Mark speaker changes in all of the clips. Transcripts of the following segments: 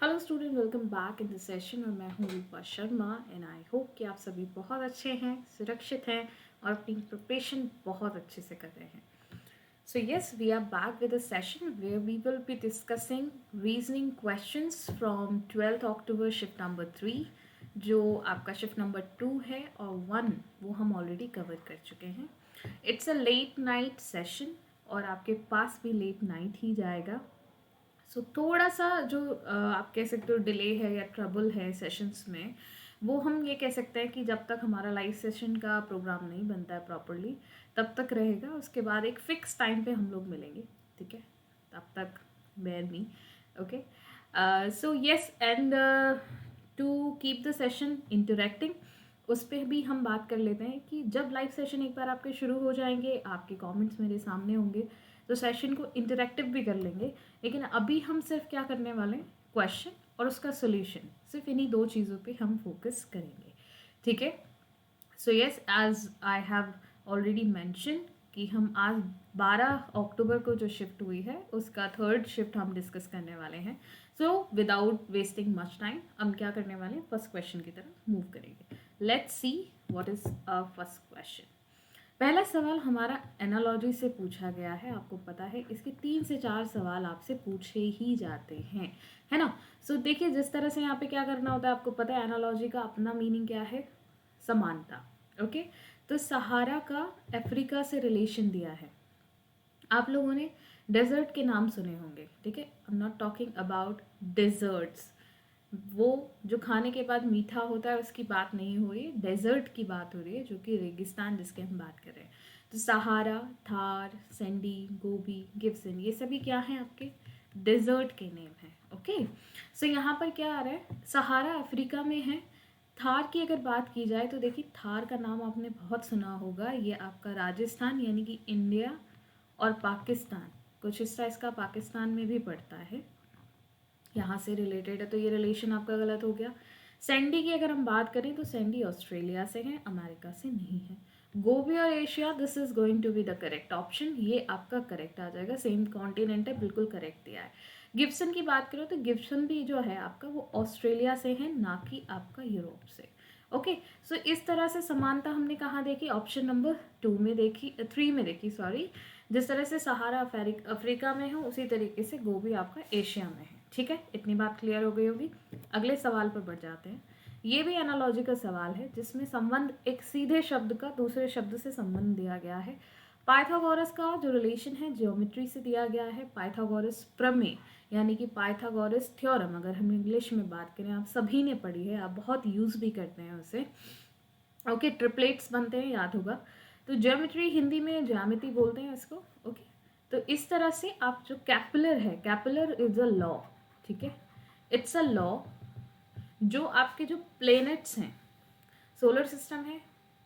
Speaker 1: Hello student, welcome back in the session. और मैं हूँ रूपा शर्मा एंड आई होप कि आप सभी बहुत अच्छे हैं, सुरक्षित हैं और अपनी प्रिपरेशन बहुत अच्छे से कर रहे हैं। So yes, we are back with a session where we will be discussing reasoning questions from 12th October shift number 3, जो आपका शिफ्ट नंबर 2 है, और 1 वो हम ऑलरेडी कवर कर चुके हैं। It's a late night session और आपके पास भी लेट नाइट ही जाएगा। सो थोड़ा सा जो आप कह सकते हो डिले है या ट्रबल है सेशंस में, वो हम ये कह सकते हैं कि जब तक हमारा लाइव सेशन का प्रोग्राम नहीं बनता है प्रॉपरली तब तक रहेगा। उसके बाद एक फ़िक्स टाइम पे हम लोग मिलेंगे, ठीक है? तब तक bear me, okay? So yes, and to keep the session interacting, उस पर भी हम बात कर लेते हैं कि जब लाइव सेशन एक बार आपके शुरू हो जाएंगे, आपके कमेंट्स मेरे सामने होंगे, तो सेशन को इंटरेक्टिव भी कर लेंगे। लेकिन अभी हम सिर्फ क्या करने वाले हैं, क्वेश्चन और उसका सोल्यूशन, सिर्फ इन्हीं दो चीज़ों पे हम फोकस करेंगे, ठीक है? So yes, as I have already mention कि हम आज 12 अक्टूबर को जो शिफ्ट हुई है उसका थर्ड शिफ्ट हम डिस्कस करने वाले हैं। So without wasting much time हम क्या करने वाले हैं, फर्स्ट क्वेश्चन की तरफ मूव करेंगे। Let's see what is a first question. पहला सवाल हमारा एनालॉजी से पूछा गया है। आपको पता है इसके 3 से 4 सवाल आपसे पूछे ही जाते हैं, है ना? सो देखिए, जिस तरह से यहाँ पे क्या करना होता है, आपको पता है एनालॉजी का अपना मीनिंग क्या है, समानता। ओके, तो सहारा का अफ्रीका से रिलेशन दिया है। आप लोगों ने डेजर्ट के नाम सुने होंगे, ठीक है? I am not talking about deserts, वो जो खाने के बाद मीठा होता है उसकी बात नहीं हो रही, डेजर्ट की बात हो रही है, जो कि रेगिस्तान जिसके हम बात कर रहे हैं। तो सहारा, थार, सैंडी, गोबी, गिब्सन, ये सभी क्या हैं, आपके डेजर्ट के नेम हैं। ओके, सो यहाँ पर क्या आ रहा है, सहारा अफ्रीका में है। थार की अगर बात की जाए तो देखिए, थार का नाम आपने बहुत सुना होगा, ये आपका राजस्थान यानी कि इंडिया और पाकिस्तान, कुछ हिस्सा इसका पाकिस्तान में भी पड़ता है, यहाँ से रिलेटेड है, तो ये रिलेशन आपका गलत हो गया। सैंडी की अगर हम बात करें तो सैंडी ऑस्ट्रेलिया से है, अमेरिका से नहीं है। गोबी और Asia, this is going to be the correct option, ये आपका करेक्ट आ जाएगा, सेम कॉन्टिनेंट है, बिल्कुल करेक्ट दिया है। गिब्सन की बात करो तो गिब्सन भी जो है आपका वो ऑस्ट्रेलिया से है, ना कि आपका यूरोप से। ओके, सो इस तरह से समानता हमने कहाँ देखी, ऑप्शन नंबर 2 में देखी, 3 में देखी, सॉरी। जिस तरह से सहारा अफ्रीका में हो, उसी तरीके से गोबी आपका एशिया में है, ठीक है? इतनी बात क्लियर हो गई होगी। अगले सवाल पर बढ़ जाते हैं। ये भी एनालॉजी का सवाल है, जिसमें संबंध एक सीधे शब्द का दूसरे शब्द से संबंध दिया गया है। पाइथागोरस का जो रिलेशन है ज्योमेट्री से दिया गया है, पाइथागोरस प्रमेय यानी कि पाइथागोरस थ्योरम, अगर हम इंग्लिश में बात करें, आप सभी ने पढ़ी है, आप बहुत यूज़ भी करते हैं उसे। ओके, ट्रिपलेट्स बनते हैं, याद होगा। तो ज्योमेट्री हिंदी में ज्यामिति बोलते हैं इसको। ओके, तो इस तरह से आप जो कैपुलर है, कैपुलर इज अ लॉ, ठीक है? इट्स अ लॉ जो आपके जो प्लेनेट्स हैं, सोलर सिस्टम है,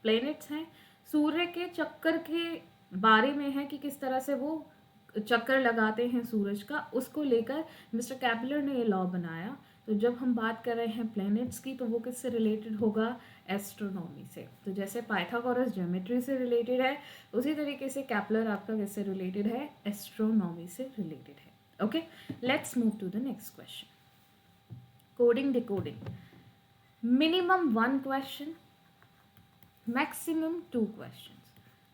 Speaker 1: प्लेनेट्स हैं, सूर्य के चक्कर के बारे में है कि किस तरह से वो चक्कर लगाते हैं सूरज का, उसको लेकर मिस्टर कैपलर ने ये लॉ बनाया। तो जब हम बात कर रहे हैं प्लैनेट्स की, तो वो किससे रिलेटेड होगा, एस्ट्रोनॉमी से। तो जैसे पाइथागोरस ज्योमेट्री से रिलेटेड है, उसी तरीके से कैपलर आपका किससे रिलेटेड है, एस्ट्रोनॉमी से रिलेटेड है। Okay, let's move to the next question. Coding decoding, minimum 1 question, maximum 2 question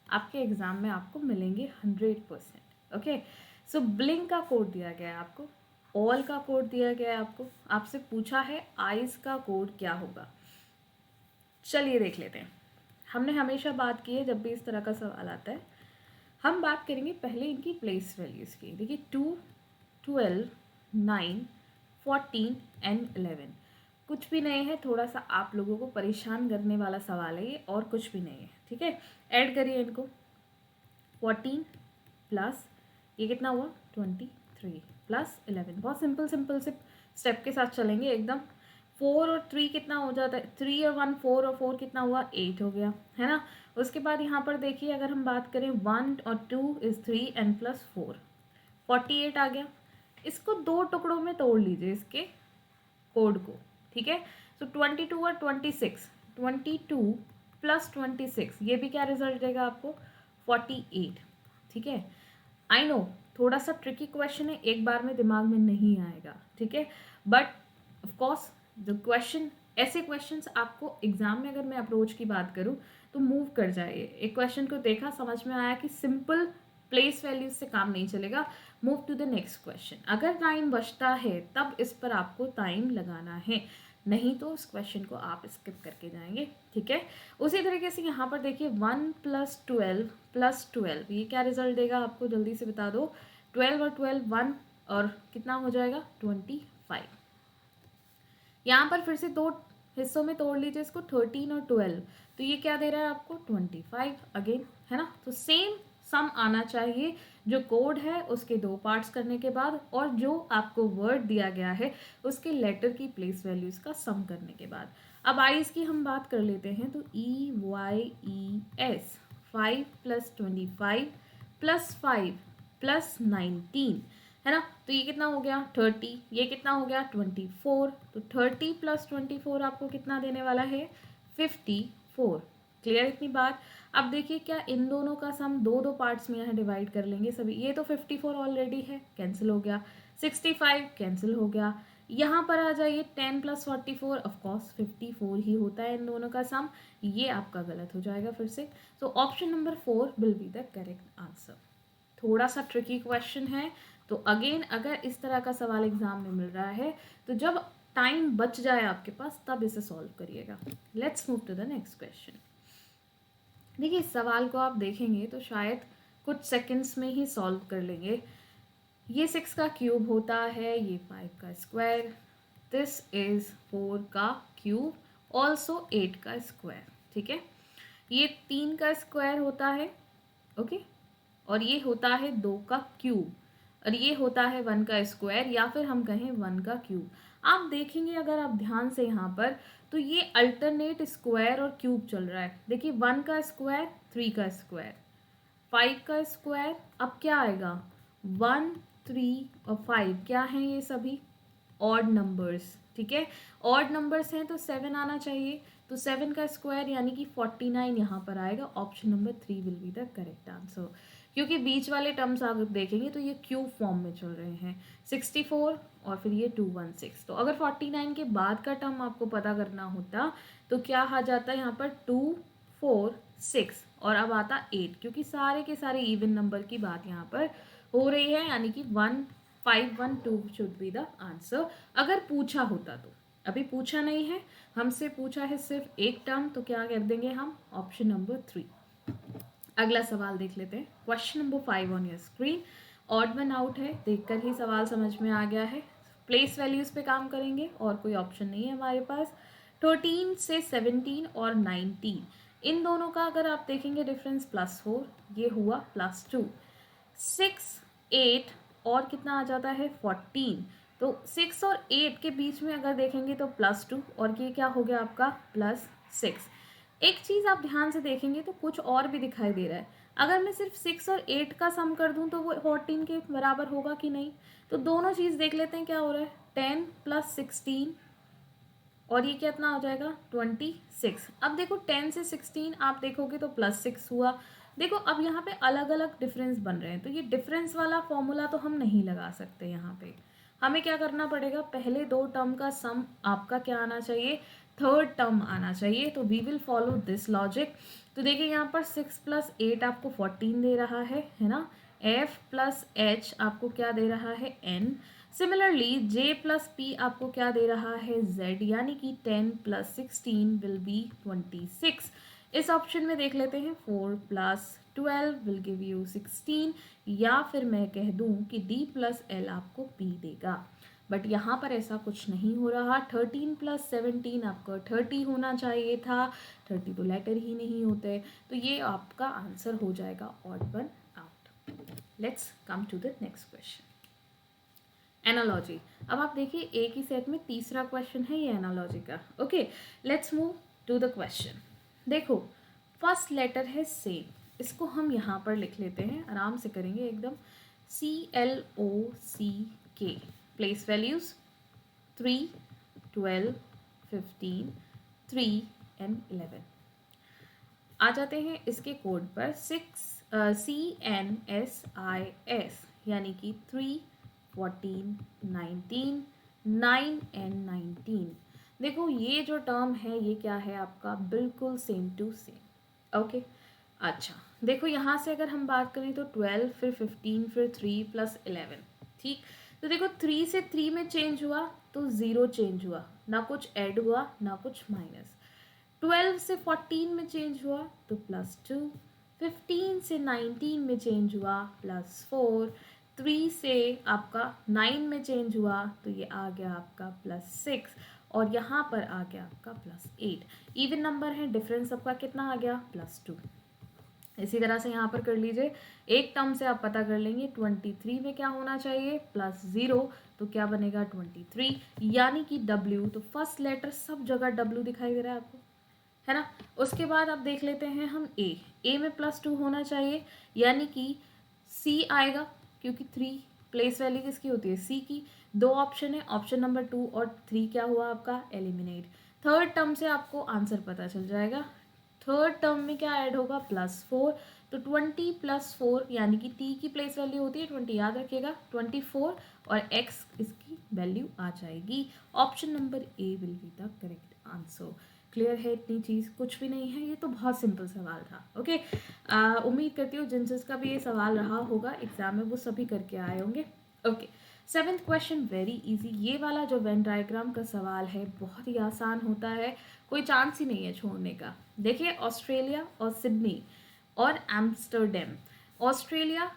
Speaker 1: आपके एग्जाम में आपको मिलेंगे 100%। ओके, सो ब्लिंक का कोड दिया गया है आपको, ऑल का कोड दिया गया है आपको, आपसे पूछा है आइज का कोड क्या होगा। चलिए देख लेते हैं। हमने हमेशा बात की है, जब भी इस तरह का सवाल आता है हम बात करेंगे पहले इनकी प्लेस वैल्यूज़ की। देखिए 2, 12, 9, 14 एंड 11, कुछ भी नहीं है, थोड़ा सा आप लोगों को परेशान करने वाला सवाल है ये, और कुछ भी नहीं है, ठीक है? ऐड करिए इनको, 14 प्लस ये कितना हुआ, 23 प्लस 11, बहुत सिंपल सिंपल से स्टेप के साथ चलेंगे एकदम। 4 और 3 कितना हो जाता है, 3 और 1 4 और 4 कितना हुआ, 8 हो गया, है ना? उसके बाद यहाँ पर देखिए, अगर हम बात करें 1 और 2 इज़ 3 एंड प्लस 4, 48 आ गया। इसको 2 टुकड़ों में तोड़ लीजिए इसके कोड को, ठीक है? सो 22 और 26, 22 प्लस 26, ये भी क्या रिजल्ट देगा आपको, 48, ठीक है? आई नो थोड़ा सा ट्रिकी क्वेश्चन है, एक बार में दिमाग में नहीं आएगा, ठीक है? बट कोर्स द क्वेश्चन, ऐसे क्वेश्चंस आपको एग्जाम में, अगर मैं अप्रोच की बात करूँ तो मूव कर जाइए। एक क्वेश्चन को देखा, समझ में आया कि सिंपल प्लेस वैल्यूज से काम नहीं चलेगा, move to the next question. अगर टाइम बचता है तब इस पर आपको टाइम लगाना है, नहीं तो इस क्वेश्चन को आप स्किप करके जाएंगे, ठीक है। उसी तरीके से यहाँ पर देखिए 1 + 12 + 12, ये क्या रिजल्ट देगा आपको, जल्दी से बता दो। 12 और 12 1, और कितना हो जाएगा 25। यहाँ पर फिर से दो हिस्सों में तोड़ लीजिए इसको, 13 और 12, तो ये क्या दे रहा है आपको 25 अगेन, है ना। तो सेम सम आना चाहिए, जो कोड है उसके दो पार्ट्स करने के बाद, और जो आपको वर्ड दिया गया है उसके लेटर की प्लेस वैल्यूज का सम करने के बाद। अब आइज की हम बात कर लेते हैं, तो EYES 5 + 25 + 5 + 19, है ना। तो ये कितना हो गया 30, ये कितना हो गया 24, तो 30 + 24 आपको कितना देने वाला है 54। क्लियर इतनी बात। अब देखिए क्या इन दोनों का सम दो दो पार्ट्स में यहाँ डिवाइड कर लेंगे सभी, ये तो 54 ऑलरेडी है, कैंसिल हो गया, 65 कैंसिल हो गया। यहाँ पर आ जाइए 10 + 44, ऑफकोर्स 54 ही होता है इन दोनों का सम, ये आपका गलत हो जाएगा फिर से। तो option number 4 will be the correct answer. थोड़ा सा ट्रिकी क्वेश्चन है, तो अगेन अगर इस तरह का सवाल एग्जाम में मिल रहा है तो जब टाइम बच जाए आपके पास तब इसे सॉल्व करिएगा। Let's move to the next question. देखिए इस सवाल को आप देखेंगे तो शायद कुछ सेकंड्स में ही सॉल्व कर लेंगे। ये 6 का क्यूब होता है, ये 5 का स्क्वायर, दिस इज 4 का क्यूब, ऑल्सो 8 का स्क्वायर, ठीक है। ये 3 का स्क्वायर होता है, ओके, और ये होता है 2 का क्यूब, और ये होता है 1 का स्क्वायर, या फिर हम कहें 1 का क्यूब। आप देखेंगे अगर आप ध्यान से यहाँ पर, तो ये अल्टरनेट स्क्वायर और क्यूब चल रहा है। देखिए 1 का स्क्वायर, 3 का स्क्वायर, 5 का स्क्वायर, अब क्या आएगा 1 3 और 5, क्या हैं ये सभी ऑड नंबर्स, ठीक है। ऑड नंबर्स हैं तो 7 आना चाहिए, तो 7 का स्क्वायर यानी कि 49 यहाँ पर आएगा। Option number 3 will be the correct answer, क्योंकि बीच वाले टर्म्स आप देखेंगे तो ये क्यूब फॉर्म में चल रहे हैं, 64 और फिर ये 216। तो अगर 49 के बाद का टर्म आपको पता करना होता तो क्या आ जाता है यहाँ पर 2 4 6, और अब आता 8, क्योंकि सारे के सारे इवन नंबर की बात यहाँ पर हो रही है, यानी कि 1 5 1 2 शुड बी द आंसर अगर पूछा होता तो। अभी पूछा नहीं है, हमसे पूछा है सिर्फ एक टर्म, तो क्या कर देंगे हम ऑप्शन नंबर 3। अगला सवाल देख लेते हैं, question number 5 on your screen. Odd one out है, देखकर ही सवाल समझ में आ गया है। प्लेस वैल्यूज पे काम करेंगे और कोई ऑप्शन नहीं है हमारे पास। 13 से 17 और 19, इन दोनों का अगर आप देखेंगे डिफरेंस +4, ये हुआ +2, 6 8 और कितना आ जाता है 14, तो 6 और 8 के बीच में अगर देखेंगे तो +2, और ये क्या हो गया आपका +6। एक चीज़ आप ध्यान से देखेंगे तो कुछ और भी दिखाई दे रहा है। अगर मैं सिर्फ 6 और 8 का सम कर दूं तो वो 14 के बराबर होगा कि नहीं, तो दोनों चीज़ देख लेते हैं क्या हो रहा है। 10 + 16, और ये कितना हो जाएगा 26। अब देखो 10 से 16 आप देखोगे तो +6 हुआ। देखो अब यहाँ पे अलग अलग डिफरेंस बन रहे हैं, तो ये डिफरेंस वाला फॉर्मूला तो हम नहीं लगा सकते। यहाँ पे हमें क्या करना पड़ेगा, पहले दो टर्म का सम आपका क्या आना चाहिए, थर्ड टर्म आना चाहिए। तो we will follow this logic. तो देखिए यहाँ पर 6 + 8 आपको 14 दे रहा है ना। F + H आपको क्या दे रहा है N। सिमिलरली J + P आपको क्या दे रहा है Z, यानी कि 10 + 16 विल बी 26। इस ऑप्शन में देख लेते हैं 4 + 12 विल गिव यू 16, या फिर मैं कह दूं कि D + L आपको P देगा, बट यहाँ पर ऐसा कुछ नहीं हो रहा। 13 + 17 आपका 30 होना चाहिए था, 30 तो लेटर ही नहीं होते, तो ये आपका आंसर हो जाएगा odd one out. Let's come to the next question, analogy. अब आप देखिए एक ही सेट में तीसरा क्वेश्चन है ये एनालॉजी का। Okay, let's move to the question. देखो फर्स्ट लेटर है सेम, इसको हम यहाँ पर लिख लेते हैं, आराम से करेंगे एकदम। CLOCK, place values 3 12 15 3 and 11। आ जाते हैं इसके कोड पर, CNSIS, यानी कि 3 14 19 9 एंड 19। देखो ये जो टर्म है ये क्या है आपका, बिल्कुल सेम टू सेम। ओके, अच्छा देखो यहाँ से अगर हम बात करें तो 12 फिर 15 फिर 3 प्लस 11। ठीक, तो देखो 3 से 3 में चेंज हुआ तो 0 चेंज हुआ, ना कुछ ऐड हुआ ना कुछ माइनस। 12 से 14 में चेंज हुआ तो +2, 15 से 19 में चेंज हुआ +4, 3 से आपका 9 में चेंज हुआ तो ये आ गया आपका +6, और यहाँ पर आ गया आपका +8। इवन नंबर है, डिफरेंस आपका कितना आ गया, +2। इसी तरह से यहाँ पर कर लीजिए, एक टर्म से आप पता कर लेंगे 23 में क्या होना चाहिए, +0, तो क्या बनेगा 23, यानी कि W, तो फर्स्ट लेटर सब जगह W दिखाई दे रहा है आपको, है ना। उसके बाद आप देख लेते हैं हम ए में +2 होना चाहिए, यानी कि C आएगा, क्योंकि 3 प्लेस वैल्यू किसकी होती है, C की। दो ऑप्शन है, ऑप्शन नंबर 2 और 3 क्या हुआ आपका, एलिमिनेट। थर्ड टर्म से आपको आंसर पता चल जाएगा। थर्ड टर्म में क्या ऐड होगा, +4, तो 20 + 4 यानी कि t की प्लेस वैल्यू होती है 20, याद रखिएगा 24, और x इसकी वैल्यू आ जाएगी। Option number A will be the correct answer. Clear है, इतनी चीज़ कुछ भी नहीं है, ये तो बहुत सिंपल सवाल था। ओके, उम्मीद करती हूँ जिन जिसका भी ये सवाल रहा होगा एग्जाम में वो सभी करके आए होंगे। Okay, 7th question very easy. ये वाला जो वेन डायग्राम का सवाल है बहुत ही आसान होता है, कोई चांस ही नहीं है छोड़ने का। देखिए, ऑस्ट्रेलिया और सिडनी और एम्स्टर्डम। ऑस्ट्रेलिया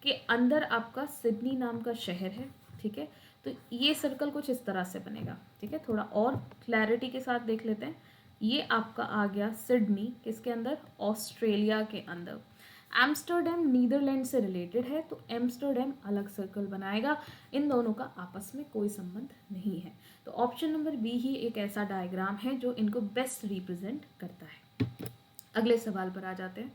Speaker 1: के अंदर आपका सिडनी नाम का शहर है, ठीक है। तो ये सर्कल कुछ इस तरह से बनेगा, ठीक है। थोड़ा और क्लैरिटी के साथ देख लेते हैं। ये आपका आ गया सिडनी, किसके अंदर, ऑस्ट्रेलिया के अंदर। एम्स्टर्डम नीदरलैंड से रिलेटेड है, तो एम्स्टर्डम अलग सर्कल बनाएगा, इन दोनों का आपस में कोई संबंध नहीं है। तो ऑप्शन नंबर बी ही एक ऐसा डायग्राम है जो इनको बेस्ट रिप्रेजेंट करता है। अगले सवाल पर आ जाते हैं।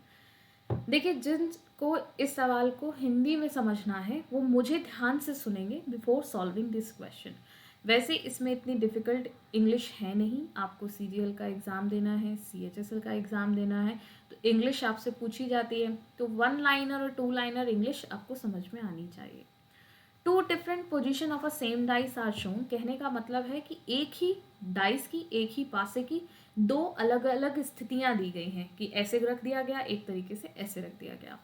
Speaker 1: देखिए, जिनको इस सवाल को हिंदी में समझना है वो मुझे ध्यान से सुनेंगे बिफोर सॉल्विंग दिस क्वेश्चन। वैसे इसमें इतनी डिफ़िकल्ट इंग्लिश है नहीं, आपको CGL का एग्ज़ाम देना है, CHSL का एग्ज़ाम देना है, तो इंग्लिश आपसे पूछी जाती है, तो 1 लाइनर और 2 लाइनर इंग्लिश आपको समझ में आनी चाहिए। 2 different position of a same dice are shown, कहने का मतलब है कि एक ही डाइस की, एक ही पासे की दो अलग अलग स्थितियां दी गई हैं, कि ऐसे रख दिया गया, एक तरीके से ऐसे रख दिया गया।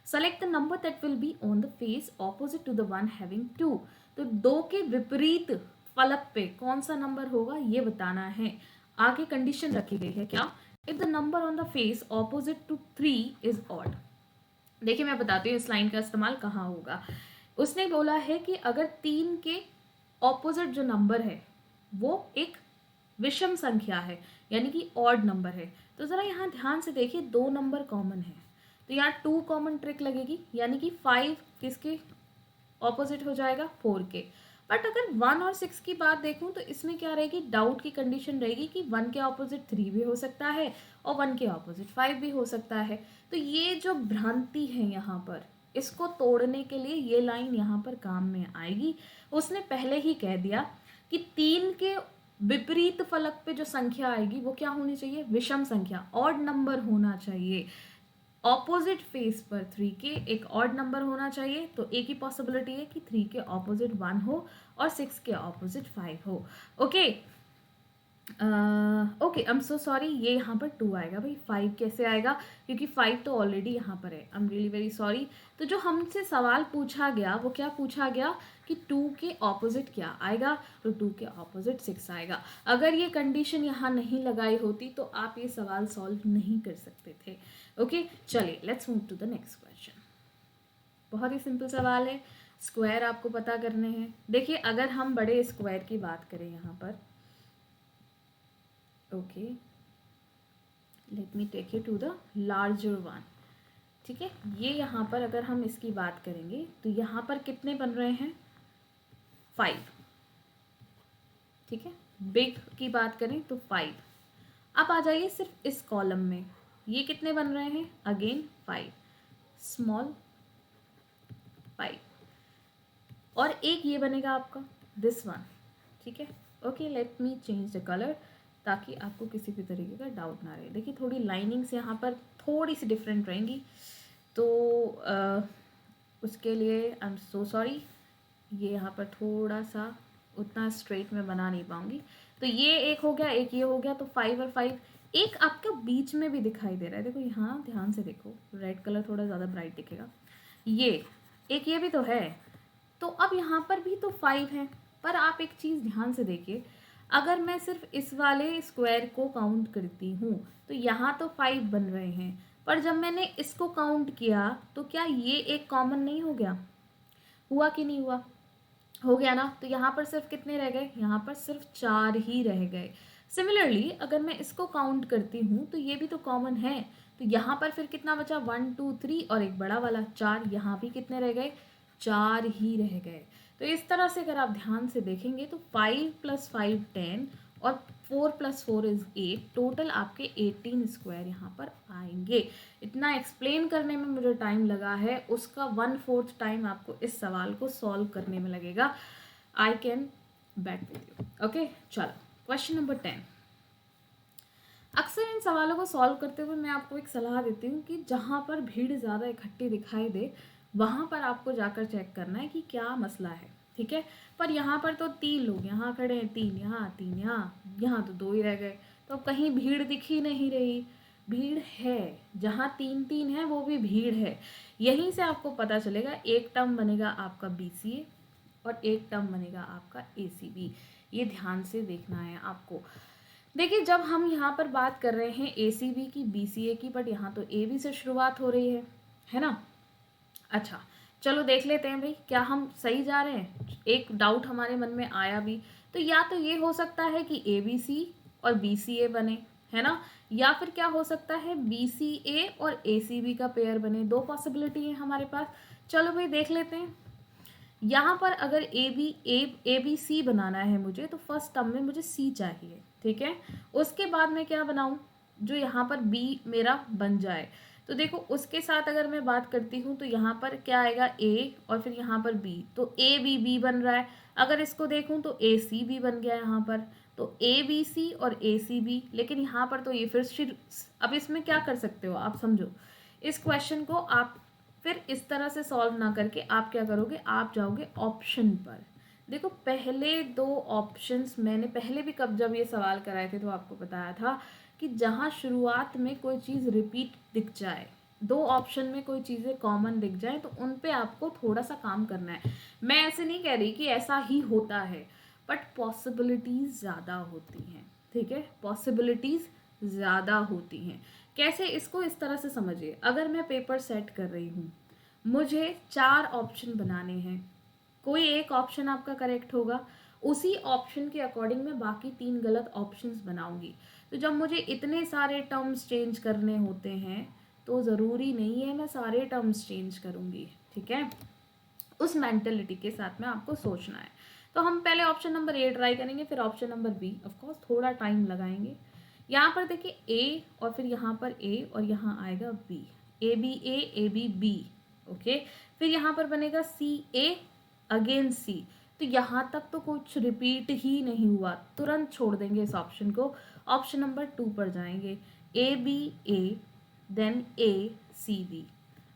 Speaker 1: Select the number that will be on the face opposite to the one having 2, तो 2 के विपरीत फलक पे कौन सा नंबर होगा ये बताना है। आगे कंडीशन रखी गई है क्या, if the number on the face opposite to 3 is odd. देखिए, मैं बताती हूँ इस लाइन का इस्तेमाल कहाँ होगा। उसने बोला है कि अगर 3 के ऑपोजिट जो नंबर है वो एक विषम संख्या है, यानी कि ऑड नंबर है, तो ज़रा यहाँ ध्यान से देखिए, 2 नंबर कॉमन है, तो यहाँ 2 कॉमन ट्रिक लगेगी, यानी कि 5 किसके ऑपोजिट हो जाएगा, 4 के। बट अगर 1 और 6 की बात देखूं तो इसमें क्या रहेगी, डाउट की कंडीशन रहेगी कि 1 के ऑपोजिट 3 भी हो सकता है और 1 के ऑपोजिट 5 भी हो सकता है। तो ये जो भ्रांति है यहाँ पर, इसको तोड़ने के लिए ये लाइन यहाँ पर काम में आएगी। उसने पहले ही कह दिया कि 3 के विपरीत फलक पे जो संख्या आएगी वो क्या होनी चाहिए, विषम संख्या, ऑड नंबर होना चाहिए। ऑपोजिट फेस पर 3 के एक ऑड नंबर होना चाहिए, तो एक ही पॉसिबिलिटी है कि 3 के ऑपोजिट 1 हो और 6 के ऑपोजिट 5 हो। Okay, okay, I am so sorry, ये यहाँ पर 2 आएगा भाई, 5 कैसे आएगा, क्योंकि 5 तो ऑलरेडी यहाँ पर है। I am really very sorry. तो जो हमसे सवाल पूछा गया वो क्या पूछा गया कि 2 के ऑपोजिट क्या आएगा, तो 2 के ऑपोजिट 6 आएगा। अगर ये कंडीशन यहाँ नहीं लगाई होती तो आप ये सवाल सॉल्व नहीं कर सकते थे। ओके, चलिए let's move to the next question. बहुत ही सिंपल सवाल है, स्क्वायर आपको पता करने हैं। देखिए, अगर हम बड़े स्क्वायर की बात करें यहाँ पर, okay, let me take you to the larger one, ठीक है। ये यहाँ पर अगर हम इसकी बात करेंगे तो यहाँ पर कितने बन रहे हैं, 5, ठीक है। बिग की बात करें तो 5। अब आ जाइए सिर्फ इस कॉलम में, ये कितने बन रहे हैं, अगेन 5, स्मॉल 5, और एक ये बनेगा आपका दिस वन, ठीक है। Okay, let me change the colour ताकि आपको किसी भी तरीके का डाउट ना रहे। देखिए, थोड़ी लाइनिंग्स यहाँ पर थोड़ी सी डिफरेंट रहेंगी, तो उसके लिए आई एम सो सॉरी, ये यहाँ पर थोड़ा सा उतना स्ट्रेट में बना नहीं पाऊंगी। तो ये एक हो गया, एक ये हो गया, तो 5 और 5। एक आपका बीच में भी दिखाई दे रहा है, देखो यहाँ ध्यान से देखो, रेड कलर थोड़ा ज़्यादा ब्राइट दिखेगा। ये एक, ये भी तो है। तो अब यहाँ पर भी तो 5 है, पर आप एक चीज़ ध्यान से देखिए, अगर मैं सिर्फ इस वाले स्क्वायर को काउंट करती हूँ तो यहाँ तो 5 बन रहे हैं, पर जब मैंने इसको काउंट किया तो क्या ये एक कॉमन नहीं हो गया? हुआ कि नहीं हुआ? हो गया ना। तो यहाँ पर सिर्फ कितने रह गए? यहाँ पर सिर्फ 4 ही रह गए। सिमिलरली अगर मैं इसको काउंट करती हूँ तो ये भी तो कॉमन है, तो यहाँ पर फिर कितना बचा? 1 2 3 और एक बड़ा वाला 4। यहाँ भी कितने रह गए? 4 ही रह गए। तो इस तरह से अगर आप ध्यान से देखेंगे तो 5 + 5 10 और 4 + 4 इज 8, टोटल आपके 18 स्क्वायर यहाँ पर आएंगे। इतना एक्सप्लेन करने में मुझे टाइम लगा है, उसका 1/4 टाइम आपको इस सवाल को सॉल्व करने में लगेगा। I can bat with you. Okay, चलो क्वेश्चन नंबर 10। अक्सर इन सवालों को सॉल्व करते हुए मैं आपको एक सलाह देती हूँ कि जहाँ पर भीड़ ज़्यादा इकट्ठी दिखाई दे वहाँ पर आपको जाकर चेक करना है कि क्या मसला है, ठीक है। पर यहाँ पर तो 3 लोग यहाँ खड़े हैं, 3 यहाँ, 3 यहाँ तो 2 ही रह गए, तो अब कहीं भीड़ दिख ही नहीं रही। भीड़ है, जहाँ 3 3 है वो भी भीड़ है। यहीं से आपको पता चलेगा, एक टर्म बनेगा आपका BCA और एक टर्म बनेगा आपका ACB। ये ध्यान से देखना है आपको। देखिए, जब हम यहाँ पर बात कर रहे हैं ACB की, BCA की, बट यहाँ तो AB से शुरुआत हो रही है ना। अच्छा, चलो देख लेते हैं भाई, क्या हम सही जा रहे हैं? एक डाउट हमारे मन में आया भी, तो या तो ये हो सकता है कि ABC और BCA बने, है ना, या फिर क्या हो सकता है BCA और ACB का पेयर बने। 2 पॉसिबिलिटी है हमारे पास। चलो भाई देख लेते हैं। यहाँ पर अगर ABC बनाना है मुझे, तो फर्स्ट टर्म में मुझे C चाहिए, ठीक है। उसके बाद मैं क्या बनाऊँ, जो यहाँ पर B मेरा बन जाए। तो देखो, उसके साथ अगर मैं बात करती हूँ तो यहाँ पर क्या आएगा? A और फिर यहाँ पर B, तो ABB बन रहा है। अगर इसको देखूँ तो ACB बन गया यहाँ पर, तो ABC और ACB। लेकिन यहाँ पर तो ये फिर अब इसमें क्या कर सकते हो आप, समझो इस क्वेश्चन को आप फिर इस तरह से सॉल्व ना करके आप क्या करोगे, आप जाओगे ऑप्शन पर। देखो, पहले 2 ऑप्शंस मैंने पहले भी कब जब ये सवाल कराए थे तो आपको बताया था कि जहाँ शुरुआत में कोई चीज़ रिपीट दिख जाए, 2 ऑप्शन में कोई चीज़ें कॉमन दिख जाए, तो उन पे आपको थोड़ा सा काम करना है। मैं ऐसे नहीं कह रही कि ऐसा ही होता है, बट पॉसिबिलिटीज़ ज़्यादा होती हैं, ठीक है, पॉसिबिलिटीज़ ज़्यादा होती हैं। कैसे? इसको इस तरह से समझिए, अगर मैं पेपर सेट कर रही हूँ, मुझे 4 ऑप्शन बनाने हैं, कोई एक ऑप्शन आपका करेक्ट होगा, उसी ऑप्शन के अकॉर्डिंग मैं बाकी 3 गलत ऑप्शंस बनाऊंगी। तो जब मुझे इतने सारे टर्म्स चेंज करने होते हैं तो ज़रूरी नहीं है मैं सारे टर्म्स चेंज करूँगी, ठीक है। उस मेंटेलिटी के साथ में आपको सोचना है। तो हम पहले ऑप्शन नंबर A ट्राई करेंगे, फिर ऑप्शन नंबर B। ऑफकोर्स थोड़ा टाइम लगाएंगे। यहाँ पर देखिए A और फिर यहाँ पर A और यहाँ आएगा B, ABA ABB, ओके। फिर यहाँ पर बनेगा CA अगेन C। तो यहाँ तक तो कुछ रिपीट ही नहीं हुआ, तुरंत छोड़ देंगे इस ऑप्शन को। ऑप्शन नंबर 2 पर जाएंगे, ABA देन ACB,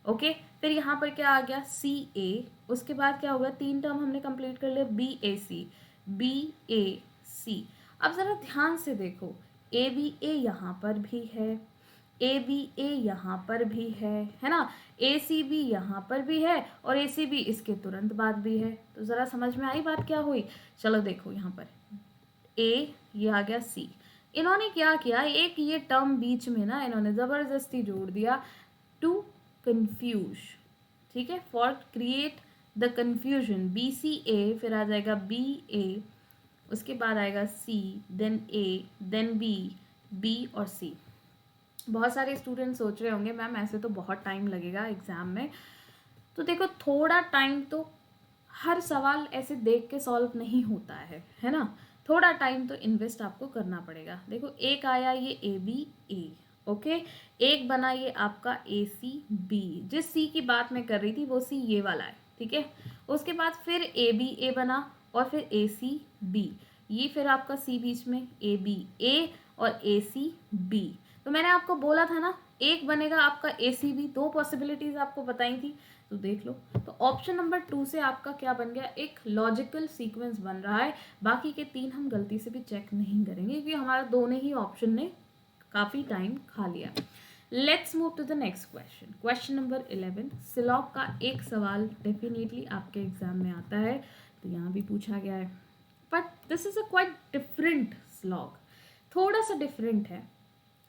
Speaker 1: ओके। फिर यहाँ पर क्या आ गया? CA। उसके बाद क्या होगा? 3 टर्म हमने कंप्लीट कर लिया, BAC BAC। अब ज़रा ध्यान से देखो, ABA यहाँ पर भी है, ABA यहाँ पर भी है ना, ACB यहाँ पर भी है और ACB इसके तुरंत बाद भी है। तो ज़रा समझ में आई बात क्या हुई? चलो देखो, यहाँ पर A, ये आ गया C। इन्होंने क्या किया, एक ये टर्म बीच में ना इन्होंने ज़बरदस्ती जोड़ दिया, टू कंफ्यूज, ठीक है, for create the confusion. BCA, फिर आ जाएगा BA, उसके बाद आएगा C, then A, then B और C। बहुत सारे स्टूडेंट सोच रहे होंगे मैम ऐसे तो बहुत टाइम लगेगा एग्ज़ाम में। तो देखो, थोड़ा टाइम तो, हर सवाल ऐसे देख के सॉल्व नहीं होता है ना, थोड़ा टाइम तो इन्वेस्ट आपको करना पड़ेगा। देखो, एक आया ये ABA, ओके, एक बना ये आपका ACB। जिस C की बात मैं कर रही थी वो C ये वाला है, ठीक है। उसके बाद फिर ABA बना और फिर ACB, ये फिर आपका C बीच में, ABA और ACB। तो मैंने आपको बोला था ना, एक बनेगा आपका ACB, 2 पॉसिबिलिटीज़ आपको बताई थी। तो देख लो। तो ऑप्शन नंबर 2 से आपका क्या बन गया, एक लॉजिकल सीक्वेंस बन रहा है। बाकी के 3 हम गलती से भी चेक नहीं करेंगे क्योंकि हमारा दोनों ही ऑप्शन ने काफ़ी टाइम खा लिया। Let's move to the next question. Question number 11। सिलॉग का एक सवाल डेफिनेटली आपके एग्जाम में आता है, तो यहाँ भी पूछा गया है, but this is a quite different slog, थोड़ा सा डिफरेंट है।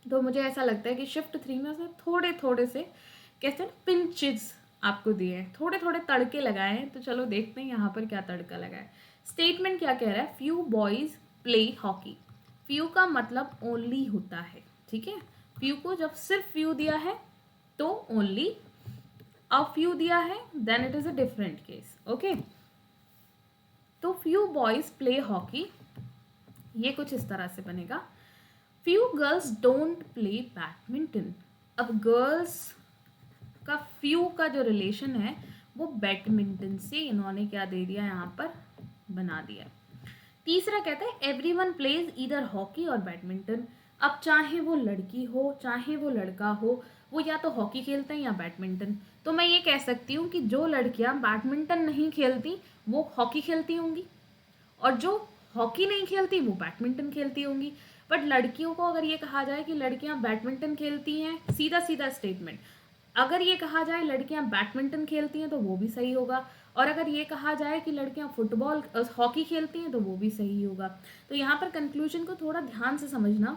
Speaker 1: तो मुझे ऐसा लगता है कि शिफ्ट 3 में से थोड़े थोड़े से कैसे पिंचेस आपको दिए हैं, थोड़े थोड़े तड़के लगाए हैं। तो चलो देखते हैं यहाँ पर क्या तड़का लगा है। स्टेटमेंट क्या कह रहा है, few boys play hockey. Few का मतलब ओनली होता है, ठीक है। फ्यू को जब सिर्फ फ्यू दिया है तो ओनली, अब फ्यू दिया है then it is a different case, okay. तो फ्यू बॉयज प्ले हॉकी, ये कुछ इस तरह से बनेगा। Few girls don't play badminton. अब गर्ल्स का फ्यू का जो रिलेशन है वो बैडमिंटन से इन्होंने क्या दे दिया, यहाँ पर बना दिया। तीसरा कहता है एवरीवन प्लेज ईदर हॉकी और बैडमिंटन। अब चाहे वो लड़की हो चाहे वो लड़का हो, वो या तो हॉकी खेलते हैं या बैडमिंटन। तो मैं ये कह सकती हूँ कि जो लड़कियाँ बैडमिंटन नहीं खेलती वो हॉकी खेलती होंगी, और जो हॉकी नहीं खेलती वो बैडमिंटन खेलती होंगी। बट लड़कियों को अगर ये कहा जाए कि लड़कियां बैडमिंटन खेलती हैं, सीधा सीधा स्टेटमेंट, अगर ये कहा जाए लड़कियां बैडमिंटन खेलती हैं तो वो भी सही होगा, और अगर ये कहा जाए कि लड़कियां फुटबॉल हॉकी खेलती हैं तो वो भी सही होगा। तो यहाँ पर कंक्लूजन को थोड़ा ध्यान से समझना।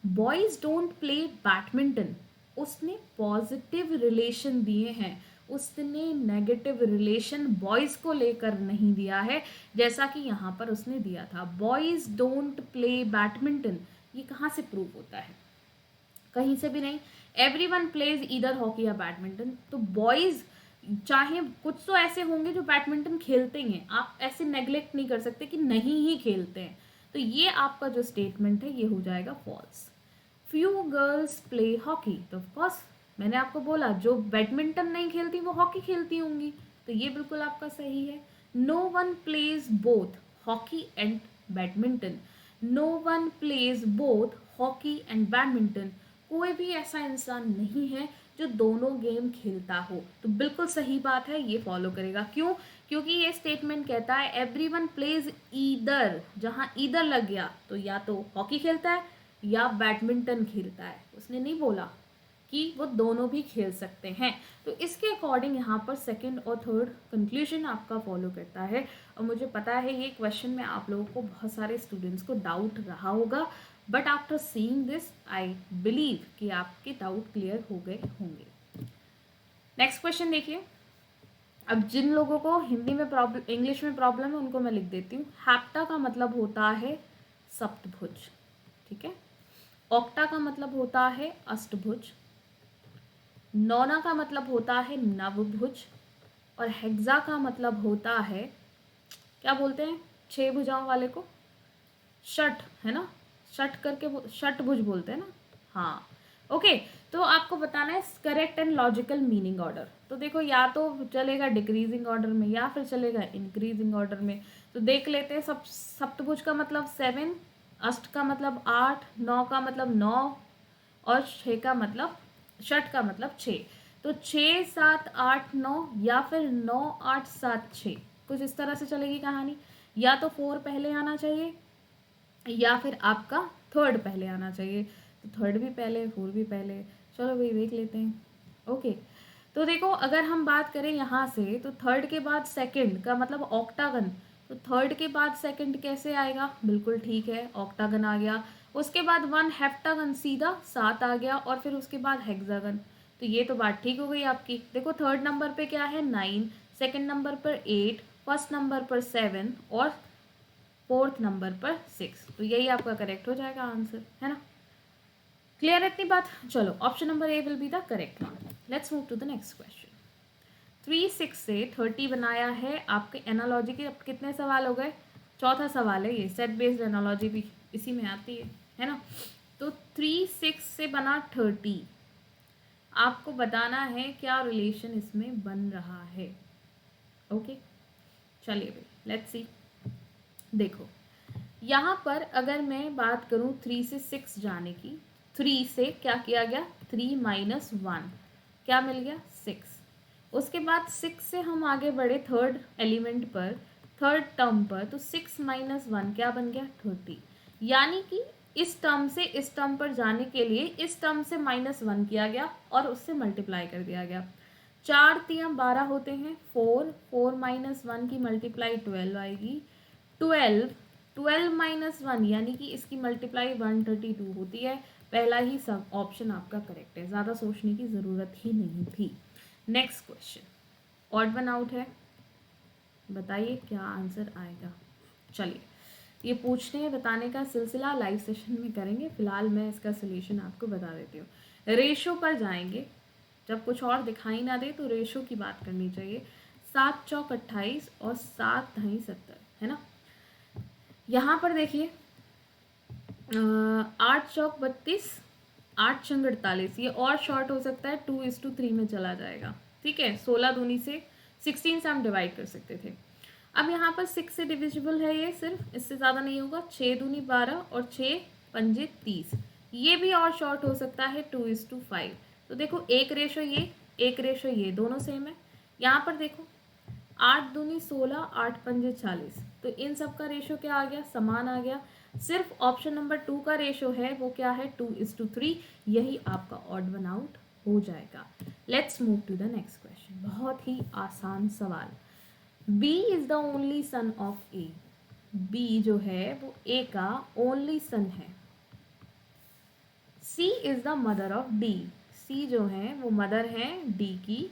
Speaker 1: बॉयज डोंट प्ले बैडमिंटन, उसने पॉजिटिव रिलेशन दिए हैं, उसने नेगेटिव रिलेशन बॉयज को लेकर नहीं दिया है, जैसा कि यहाँ पर उसने दिया था। बॉयज डोंट प्ले बैडमिंटन, ये कहाँ से प्रूव होता है, कहीं से भी नहीं। एवरीवन प्लेज ईदर हॉकी या बैडमिंटन, तो बॉयज चाहे कुछ तो ऐसे होंगे जो बैडमिंटन खेलते ही हैं, आप ऐसे नेग्लेक्ट नहीं कर सकते कि नहीं ही खेलते हैं। तो ये आपका जो स्टेटमेंट है ये हो जाएगा false. Few girls play hockey, तो ऑफकोर्स मैंने आपको बोला जो बैडमिंटन नहीं खेलती वो हॉकी खेलती होंगी, तो ये बिल्कुल आपका सही है। No one plays both hockey and badminton. No one plays both hockey and badminton, कोई भी ऐसा इंसान नहीं है जो दोनों गेम खेलता हो। तो बिल्कुल सही बात है, ये फॉलो करेगा। क्यों? क्योंकि ये स्टेटमेंट कहता है एवरीवन प्लेज ईदर, जहाँ ईदर लग गया तो या तो हॉकी खेलता है या बैडमिंटन खेलता है, उसने नहीं बोला कि वो दोनों भी खेल सकते हैं। तो इसके अकॉर्डिंग यहाँ पर सेकंड और थर्ड कंक्लूजन आपका फॉलो करता है। और मुझे पता है ये क्वेश्चन में आप लोगों को बहुत सारे स्टूडेंट्स को डाउट रहा होगा, but after seeing this I believe कि आपके डाउट क्लियर हो गए होंगे। नेक्स्ट क्वेश्चन देखिए। अब जिन लोगों को हिंदी में प्रॉब्लम, इंग्लिश में प्रॉब्लम है, उनको मैं लिख देती हूँ। हैप्टा का मतलब होता है सप्तभुज, ठीक है। ऑक्टा का मतलब होता है अष्टभुज। नौना का मतलब होता है नवभुज। और हेक्सा का मतलब होता है, क्या बोलते हैं 6 भुजाओं वाले को, षट, है ना, षट करके षटभुज बोलते हैं ना, हाँ ओके। तो आपको बताना है correct and logical meaning order. तो देखो या तो चलेगा डिक्रीजिंग ऑर्डर में या फिर चलेगा इंक्रीजिंग ऑर्डर में। तो देख लेते हैं। सप्तभुज का मतलब 7, अष्ट का मतलब 8, 9 का मतलब 9 और 6 का मतलब, षट का मतलब 6। तो 6 7 8 9 या फिर 9 8 7 6, कुछ इस तरह से चलेगी कहानी। या तो 4 पहले आना चाहिए या फिर आपका थर्ड पहले आना चाहिए। तो थर्ड भी पहले, 4 भी पहले, चलो भाई देख लेते हैं। ओके, तो देखो अगर हम बात करें यहाँ से, तो थर्ड के बाद सेकंड का मतलब ऑक्टागन। तो थर्ड के बाद सेकंड कैसे आएगा, बिल्कुल ठीक है, ऑक्टागन आ गया। उसके बाद 1 हेप्टागन, सीधा 7 आ गया, और फिर उसके बाद हेक्सागन। तो ये तो बात ठीक हो गई आपकी। देखो थर्ड नंबर पे क्या है 9, सेकंड नंबर पर 8, फर्स्ट नंबर पर 7 और फोर्थ नंबर पर 6। तो यही आपका करेक्ट हो जाएगा आंसर, है ना। क्लियर है इतनी बात? चलो option number A will be the correct one. Let's move to the next question. 3 6 से 30 बनाया है आपके एनालॉजी के। अब कितने सवाल हो गए? चौथा सवाल है ये। सेट बेस्ड एनालॉजी भी इसी में आती है ना। तो 3 6 से बना 30, आपको बताना है क्या रिलेशन इसमें बन रहा है। ओके चलिए भाई लेट्स सी। देखो यहाँ पर अगर मैं बात करूँ 3 से 6 जाने की, 3 से क्या किया गया, 3 - 1 क्या मिल गया 6, उसके बाद 6 से हम आगे बढ़े थर्ड एलिमेंट पर, थर्ड टर्म पर, तो 6 माइनस 1 क्या बन गया 30। यानी कि इस टर्म से इस टर्म पर जाने के लिए इस टर्म से -1 किया गया और उससे मल्टीप्लाई कर दिया गया। 4 तियां 12 होते हैं, 4 माइनस 1 की मल्टीप्लाई 12 आएगी, 12 माइनस 1 यानी कि इसकी मल्टीप्लाई 132 होती है। पहला ही सब ऑप्शन आपका करेक्ट है, ज़्यादा सोचने की ज़रूरत ही नहीं थी। Next question, odd one out है, बताइए क्या आंसर आएगा। चलिए, ये पूछने बताने का सिलसिला लाइव सेशन में करेंगे, फिलहाल मैं इसका सोल्यूशन आपको बता देती हूँ। रेशो पर जाएंगे, जब कुछ और दिखाई ना दे तो रेशो की बात करनी चाहिए। 7 चौक 28 और 7 ढाई 70, है ना। यहाँ पर देखिए 8 चौक 32, 8 छंग 48, ये और शॉर्ट हो सकता है, 2:3 में चला जाएगा, ठीक है। 16 दूनी से 16 से हम डिवाइड कर सकते थे। अब यहाँ पर 6 से डिविजिबल है ये, सिर्फ इससे ज़्यादा नहीं होगा। 6 दूनी 12 और 6 पंजे 30, ये भी और शॉर्ट हो सकता है 2:5। तो देखो एक रेशो ये, एक रेशो ये, दोनों सेम है। यहाँ पर देखो 8 दूनी 16, 8 पंजे 40, तो इन सब का रेशो क्या आ गया, समान आ गया। सिर्फ ऑप्शन नंबर 2 का रेशो है, वो क्या है 2:3, यही आपका ऑड वन आउट हो जाएगा। Let's move to the next question, बहुत ही आसान सवाल। B is the only son of A, B जो है वो A का ओनली सन है। C is the mother of D, C जो है वो मदर है D की,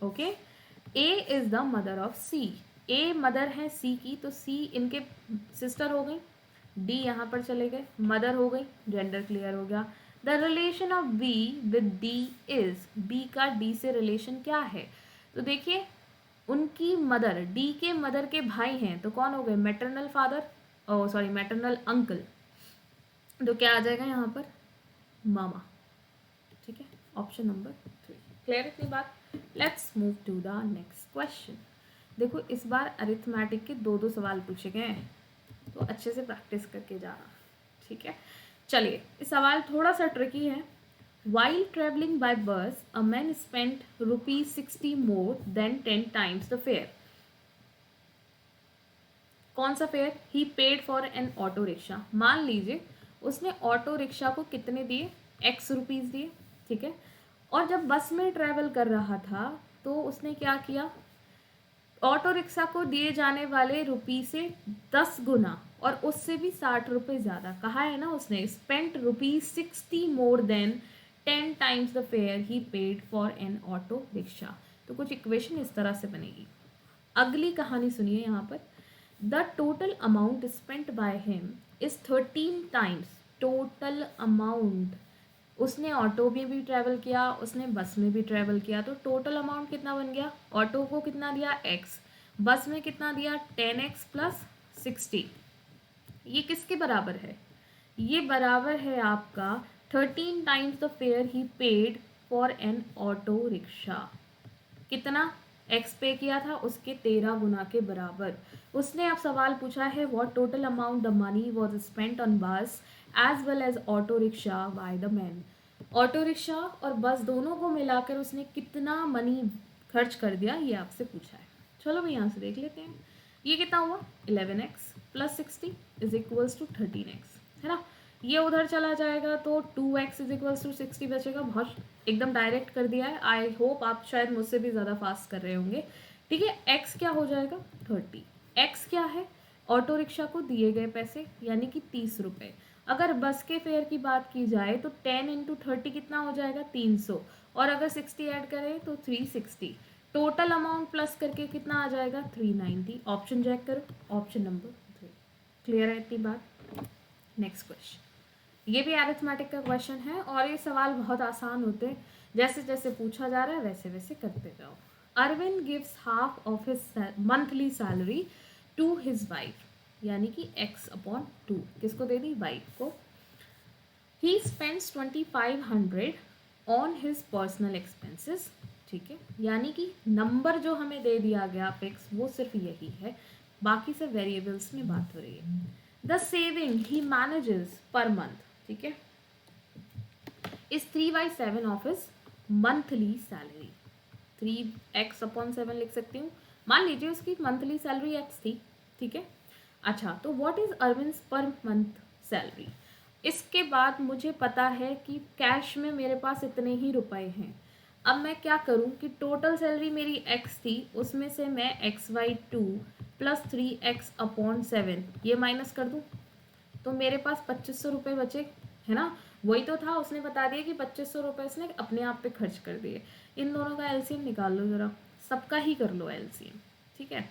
Speaker 1: okay. A is the mother of C, A mother है C की, तो C इनके सिस्टर हो गई, D यहाँ पर चले गए, मदर हो गई, जेंडर क्लियर हो गया। The relation of B with D is, B का D से रिलेशन क्या है, तो देखिए उनकी मदर, डी के मदर के भाई हैं, तो कौन हो गए, मैटरनल फादर, ओ सॉरी मैटरनल अंकल, तो क्या आ जाएगा यहाँ पर मामा, ठीक है। ऑप्शन नंबर 3, क्लियर इतनी बात। Let's move to the next question. देखो इस बार अरिथमेटिक के 2 सवाल पूछे गए हैं, तो अच्छे से प्रैक्टिस करके जाना, ठीक है। चलिए, ये सवाल थोड़ा सा ट्रिकी है। While traveling by bus, a man spent ₹60 more than 10 times the fare. कौन सा fair, he paid for an auto rickshaw. मान लीजिए उसने ऑटो रिक्शा को कितने दिए, X रुपीज़ दिए, ठीक है। और जब बस में ट्रैवल कर रहा था तो उसने क्या किया, ऑटो रिक्शा को दिए जाने वाले रुपये से 10 गुना और उससे भी 60 रुपये ज़्यादा, कहा है ना उसने, spent ₹60 more than 10 times the fair he paid for an auto rickshaw. तो कुछ इक्वेशन इस तरह से बनेगी। अगली कहानी सुनिए यहाँ पर, the total amount spent by him is 13 times, total amount, उसने ऑटो में भी ट्रैवल किया, उसने बस में भी ट्रैवल किया, तो टोटल अमाउंट कितना बन गया, ऑटो को कितना दिया x, बस में कितना दिया 10x प्लस 60, ये किसके बराबर है, ये बराबर है आपका 13 times the fair he paid for an auto rickshaw. कितना x पे किया था, उसके 13 गुना के बराबर। उसने अब सवाल पूछा है what total amount the money was spent on bus as well as auto rickshaw by the man. Auto rickshaw और बस दोनों को मिलाकर उसने कितना मनी खर्च कर दिया, ये आपसे पूछा है। चलो भाई यहाँ से देख लेते हैं, ये कितना हुआ 11x plus 60 is equals to 13x, है ना। ये उधर चला जाएगा तो 2x इज इक्वल्स टू 60 बचेगा। बहुत एकदम डायरेक्ट कर दिया है, आई होप आप शायद मुझसे भी ज़्यादा फास्ट कर रहे होंगे, ठीक है। x क्या हो जाएगा 30, x क्या है, ऑटो रिक्शा को दिए गए पैसे यानी कि 30 रुपये। अगर बस के फेयर की बात की जाए तो 10 इंटू 30 कितना हो जाएगा 300, और अगर 60 ऐड करें तो 360, टोटल अमाउंट प्लस करके कितना आ जाएगा 390। ऑप्शन चेक करो, ऑप्शन नंबर 3, क्लियर है इतनी बात। नेक्स्ट क्वेश्चन, ये भी अरिथमेटिक का क्वेश्चन है और ये सवाल बहुत आसान होते हैं, जैसे जैसे पूछा जा रहा है वैसे वैसे करते जाओ। Arvind gives half of his monthly salary to his wife, यानी कि x/2, किसको दे दी, वाइफ को। He spends 2500 on his personal expenses, ठीक है, यानी कि नंबर जो हमें दे दिया गया फिक्स वो सिर्फ यही है, बाकी सब वेरिएबल्स में बात हो रही है। The saving he manages per month, ठीक है, is 3/7 of his monthly salary. 3x/7 लिख सकती हूँ। मान लीजिए उसकी मंथली सैलरी x थी, ठीक है। अच्छा, तो what is अरविंद्स per month salary. इसके बाद मुझे पता है कि कैश में मेरे पास इतने ही रुपए हैं। अब मैं क्या करूं कि टोटल सैलरी मेरी x थी, उसमें से मैं xy2 प्लस 3x/7 ये माइनस कर दूं, तो मेरे पास 2500 रुपये बचे, है ना। वही तो था, उसने बता दिया कि 2500 रुपये इसने अपने आप पे खर्च कर दिए। इन दोनों का एलसीएम निकाल लो जरा, सबका ही कर लो एलसीएम, ठीक है।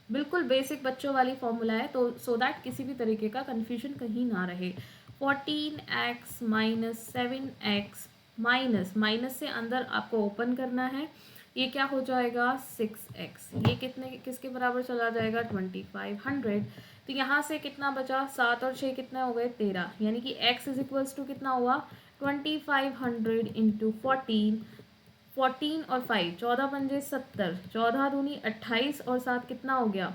Speaker 1: बिल्कुल बेसिक बच्चों वाली फॉर्मूला है, तो सो दैट किसी भी तरीके का कन्फ्यूजन कहीं ना रहे। 14x minus 7x minus minus से अंदर आपको ओपन करना है, ये क्या हो जाएगा 6x, ये कितने किसके बराबर चला जाएगा 2500। तो यहाँ से कितना बचा, 7 और 6 कितना हो गए 13, यानी कि x इज इक्वल्स टू कितना हुआ 2500 इंटू 14 और 5 14 पंजे 70, 14 दूनी 28 और 7 कितना हो गया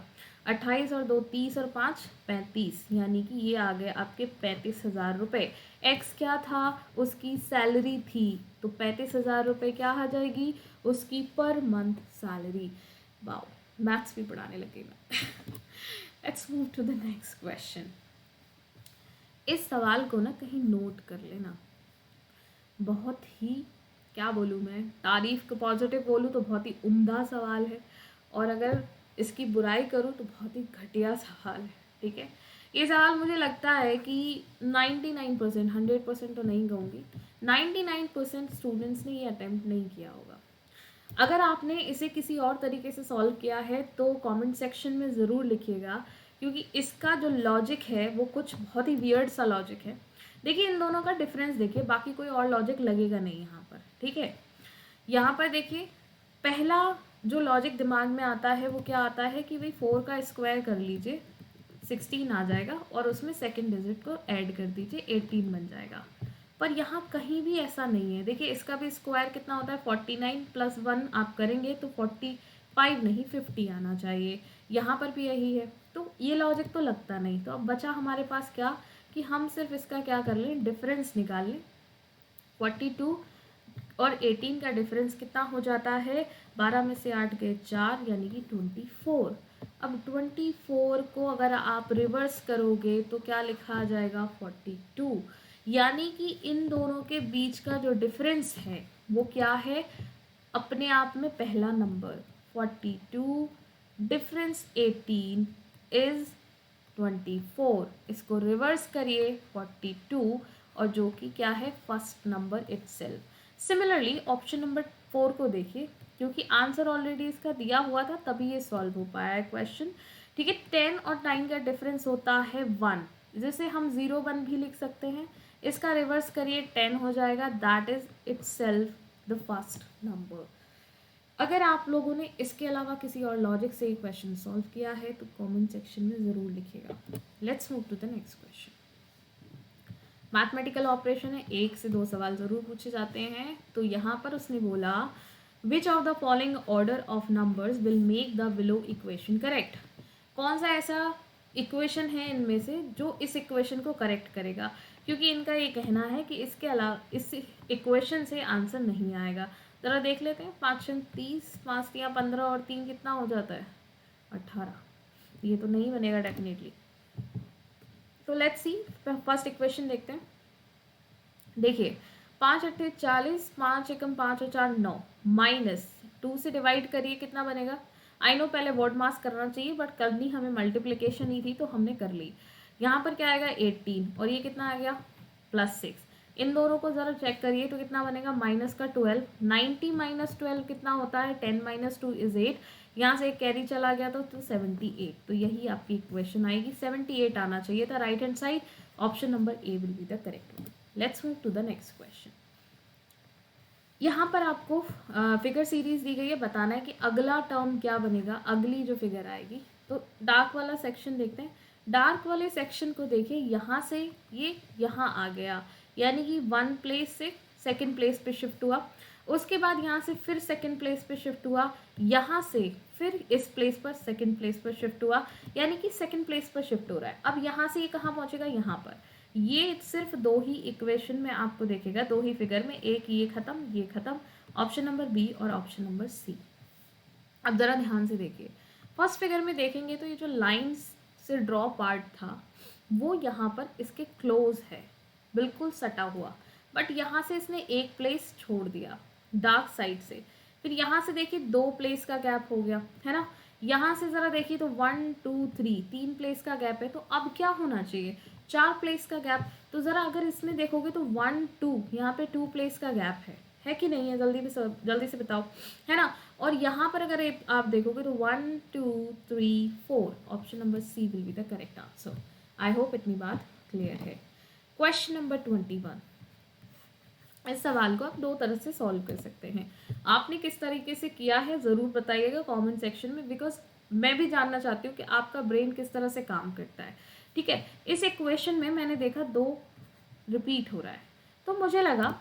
Speaker 1: 28 और 2 30 और 5 35, यानी कि ये आ गए आपके 35,000 रुपये। एक्स क्या था, उसकी सैलरी थी, तो 35,000 रुपये क्या आ जाएगी उसकी per month salary. Wow, maths भी पढ़ाने लगे मैं। Let's move to the next question. इस सवाल को ना कहीं नोट कर लेना, बहुत ही क्या बोलूँ मैं, तारीफ को पॉजिटिव बोलूँ तो बहुत ही उम्दा सवाल है, और अगर इसकी बुराई करूँ तो बहुत ही घटिया सवाल है, ठीक है। ये सवाल मुझे लगता है कि 99%, 100% तो नहीं कहूँगी, 99% स्टूडेंट्स ने ये अटेम्प्ट नहीं किया होगा। अगर आपने इसे किसी और तरीके से सॉल्व किया है तो कमेंट सेक्शन में ज़रूर लिखिएगा, क्योंकि इसका जो लॉजिक है वो कुछ बहुत ही वियर्ड सा लॉजिक है। देखिए इन दोनों का डिफरेंस देखिए, बाकी कोई और लॉजिक लगेगा नहीं यहाँ पर, ठीक है। यहाँ पर देखिए पहला जो लॉजिक दिमाग में आता है वो क्या आता है कि भाई 4 का स्क्वायर कर लीजिए 16 आ जाएगा, और उसमें सेकेंड डिजिट को ऐड कर दीजिए 18 बन जाएगा। पर यहाँ कहीं भी ऐसा नहीं है। देखिए इसका भी स्क्वायर कितना होता है 49 प्लस 1 आप करेंगे तो 45 नहीं 50 आना चाहिए, यहाँ पर भी यही है, तो ये लॉजिक तो लगता नहीं। तो अब बचा हमारे पास क्या कि हम सिर्फ इसका क्या कर लें, डिफरेंस निकाल लें। 42 और 18 का डिफरेंस कितना हो जाता है, 12 में से 8 गए 4, यानी कि 24। अब 24 को अगर आप रिवर्स करोगे तो क्या लिखा आ जाएगा 42, यानी कि इन दोनों के बीच का जो डिफरेंस है वो क्या है, अपने आप में पहला नंबर 42 डिफरेंस 18 इज 24। इसको रिवर्स करिए 42, और जो कि क्या है first number itself. Similarly option number 4 को देखिए, क्योंकि आंसर ऑलरेडी इसका दिया हुआ था तभी ये सॉल्व हो पाया है क्वेश्चन, ठीक है। 10 और 9 का डिफरेंस होता है 1, जिसे हम 0 1 भी लिख सकते हैं। इसका रिवर्स करिए 10 हो जाएगा, that is itself the first number. अगर आप लोगों ने इसके अलावा किसी और लॉजिक से ये क्वेश्चन सॉल्व किया है तो कमेंट सेक्शन में ज़रूर लिखिएगा। Let's move to the next question. Mathematical operation है, 1 से 2 सवाल ज़रूर पूछे जाते हैं। तो यहाँ पर उसने बोला which of the following order of numbers will make the below equation correct. कौन सा ऐसा इक्वेशन है इनमें से जो इस इक्वेशन को करेक्ट करेगा, क्योंकि इनका ये कहना है कि इसके अलावा इस इक्वेशन से आंसर नहीं आएगा। ज़रा देख लेते हैं, 5 30, 5 3 15 और 3 कितना हो जाता है 18, ये तो नहीं बनेगा डेफिनेटली। तो लेट्स सी, फर्स्ट इक्वेशन देखते हैं। देखिए 5 8 40, 5 एकम 5 और 4 9, माइनस 2 से डिवाइड करिए कितना बनेगा। आई नो पहले वर्ड मास करना चाहिए, बट करनी हमें मल्टीप्लिकेशन ही थी तो हमने कर ली। यहाँ पर क्या आएगा 18, और ये कितना आ गया +6। इन दोनों को ज़रा चेक करिए तो कितना बनेगा माइनस का 12, 90 माइनस 12 कितना होता है 10 माइनस 2 इज 8, यहाँ से एक कैरी चला गया तो 78। तो यही आपकी इक्वेशन आएगी, 78 आना चाहिए था right hand side. Option number A will be the correct one. Let's move to the next question. यहाँ पर आपको फिगर सीरीज दी गई है, बताना है कि अगला टर्म क्या बनेगा, अगली जो फिगर आएगी। तो डार्क वाला सेक्शन देखते हैं। डार्क वाले सेक्शन को देखिए, यहाँ से ये यहाँ आ गया, यानी कि 1 प्लेस से सेकंड प्लेस पे शिफ्ट हुआ, उसके बाद यहाँ से फिर सेकंड प्लेस पे शिफ्ट हुआ, यहाँ से फिर इस प्लेस पर सेकंड प्लेस पर शिफ्ट हुआ, यानी कि सेकंड प्लेस पर शिफ्ट हो रहा है। अब यहाँ से ये कहाँ पहुँचेगा, यहाँ पर। ये सिर्फ 2 ही इक्वेशन में आपको देखेगा, 2 ही फिगर में, एक ये खत्म ऑप्शन नंबर बी और ऑप्शन नंबर सी। अब ज़रा ध्यान से देखिए, फर्स्ट फिगर में देखेंगे तो ये जो लाइंस से ड्रॉ पार्ट था वो यहाँ पर इसके क्लोज है, बिल्कुल सटा हुआ, बट यहाँ से इसने एक प्लेस छोड़ दिया डार्क साइड से। फिर यहाँ से देखिए 2 प्लेस का गैप हो गया, है ना। यहाँ से ज़रा देखिए तो 1 2 3 3 प्लेस का गैप है, तो अब क्या होना चाहिए, 4 प्लेस का गैप। तो ज़रा अगर इसमें देखोगे तो 1 2 यहाँ पे 2 प्लेस का गैप है कि नहीं है, जल्दी से बताओ, है ना। और यहाँ पर अगर आप देखोगे तो 1 2 3 4, option number C will be the correct answer. I hope इतनी बात क्लियर है। क्वेश्चन नंबर 21, इस सवाल को आप 2 तरह से सॉल्व कर सकते हैं। आपने किस तरीके से किया है ज़रूर बताइएगा कमेंट सेक्शन में, बिकॉज मैं भी जानना चाहती हूँ कि आपका ब्रेन किस तरह से काम करता है। ठीक है, इस इक्वेशन में मैंने देखा 2 रिपीट हो रहा है, तो मुझे लगा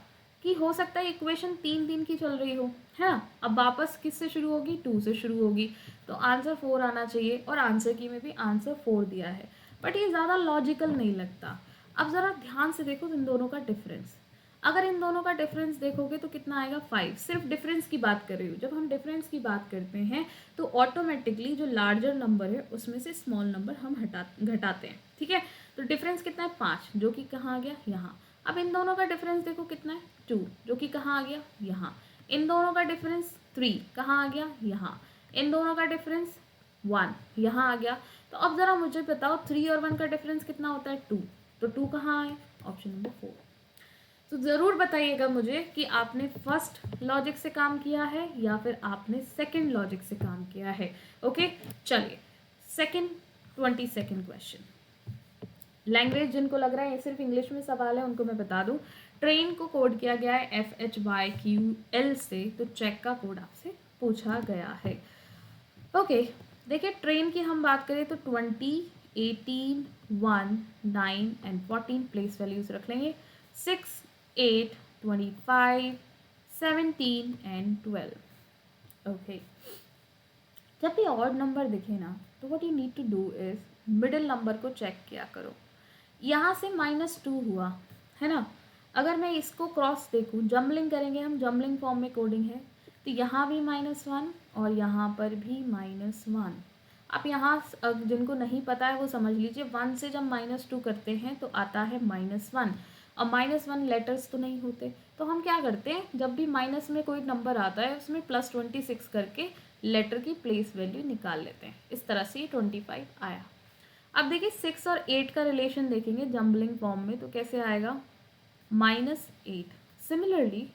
Speaker 1: कि हो सकता है इक्वेशन 3 3 की चल रही हो, है ना। अब वापस किससे शुरू होगी, 2 से शुरू होगी, तो आंसर 4 आना चाहिए, और आंसर की में भी आंसर 4 दिया है, बट ये ज़्यादा लॉजिकल नहीं लगता। अब ज़रा ध्यान से देखो इन दोनों का डिफरेंस, अगर इन दोनों का डिफरेंस देखोगे तो कितना आएगा 5। सिर्फ डिफरेंस की बात कर रही हूँ, जब हम डिफरेंस की बात करते हैं तो ऑटोमेटिकली जो लार्जर नंबर है उसमें से स्मॉल नंबर हम घटाते हैं, ठीक है। तो डिफरेंस कितना है 5, जो कि कहाँ आ गया, यहाँ। अब इन दोनों का डिफरेंस देखो कितना है 2, जो कि कहाँ आ गया, यहाँ। इन दोनों का डिफरेंस 3, कहाँ आ गया, यहाँ। इन दोनों का डिफरेंस 1, यहाँ आ गया। तो अब ज़रा मुझे बताओ 3 और 1 का डिफरेंस कितना होता है 2, तो 2 कहाँ आए, ऑप्शन नंबर 4। तो ज़रूर बताइएगा मुझे कि आपने फर्स्ट लॉजिक से काम किया है या फिर आपने सेकंड लॉजिक से काम किया है। ओके, चलिए सेकंड 22nd क्वेश्चन। लैंग्वेज जिनको लग रहा है ये सिर्फ इंग्लिश में सवाल है उनको मैं बता दूं, ट्रेन को कोड किया गया है FHYQL से, तो चेक का कोड आपसे पूछा गया है। ओके, देखिए ट्रेन की हम बात करें तो 20, 18, 1, 9 एंड 14 प्लेस वैल्यूज रख लेंगे। 6, 8, 25, 17 एंड 12। ओके, जब भी ऑड नंबर दिखे ना तो what you need to do is middle number को चेक किया करो। यहाँ से -2 हुआ, है ना। अगर मैं इसको क्रॉस देखूँ, जम्बलिंग करेंगे हम, जम्बलिंग फॉर्म में कोडिंग है, तो यहाँ भी -1 और यहाँ पर भी -1। अब यहाँ जिनको नहीं पता है वो समझ लीजिए, 1 से जब -2 करते हैं तो आता है -1, और -1 लेटर्स तो नहीं होते, तो हम क्या करते हैं, जब भी माइनस में कोई नंबर आता है उसमें +26 करके लेटर की प्लेस वैल्यू निकाल लेते हैं। इस तरह से ये 25 आया। अब देखिए 6 और 8 का रिलेशन देखेंगे जम्बलिंग फॉर्म में, तो कैसे आएगा, -8। सिमिलरली